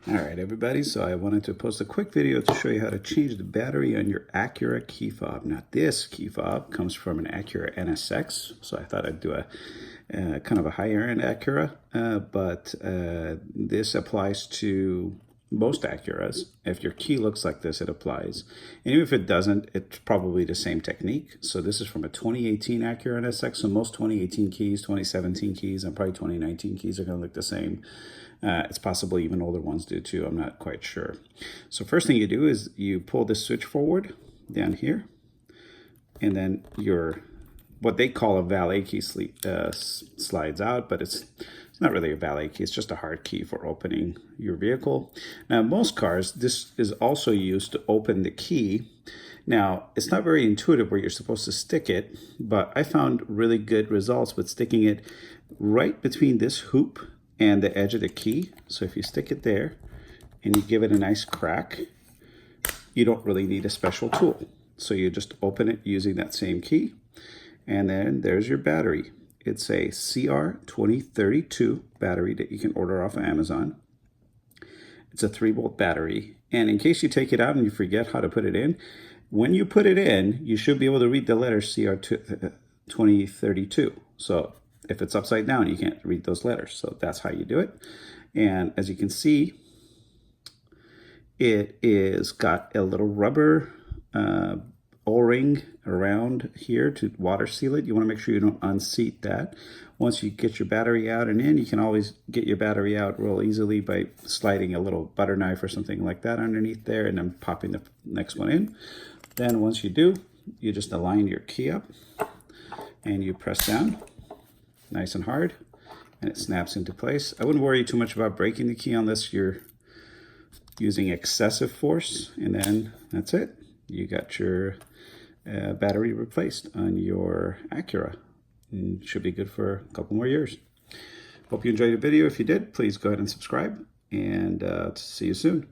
All right, everybody, so I wanted to post a quick video to show you how to change the battery on your Acura key fob. Now, this key fob comes from an Acura NSX, so I thought I'd do a kind of a higher-end Acura, but this applies to most Acuras. If your key looks like this, it applies. And even if it doesn't, it's probably the same technique. So this is from a 2018 Acura NSX, so most 2018 keys, 2017 keys, and probably 2019 keys are going to look the same. It's possible even older ones do too. I'm not quite sure. So first thing you do is you pull this switch forward down here, and then your what they call a valet key slides out, but it's not really a valet key. It's just a hard key for opening your vehicle. Now, most cars, this is also used to open the key. Now, it's not very intuitive where you're supposed to stick it, but I found really good results with sticking it right between this hoop and the edge of the key. So if you stick it there and you give it a nice crack, you don't really need a special tool. So you just open it using that same key, and then there's your battery. It's a CR2032 battery that you can order off of Amazon. It's a 3-volt battery. And in case you take it out and you forget how to put it in, when you put it in, you should be able to read the letter CR2032. So if it's upside down, you can't read those letters. So that's how you do it. And as you can see, it is got a little rubber O-ring around here to water seal it. You want to make sure you don't unseat that. Once you get your battery out and in, you can always get your battery out real easily by sliding a little butter knife or something like that underneath there and then popping the next one in. Then once you do, you just align your key up and you press down nice and hard, and it snaps into place. I wouldn't worry too much about breaking the key unless you're using excessive force, and then that's it. You got your battery replaced on your Acura, and should be good for a couple more years. Hope you enjoyed the video. If you did, please go ahead and subscribe, and see you soon.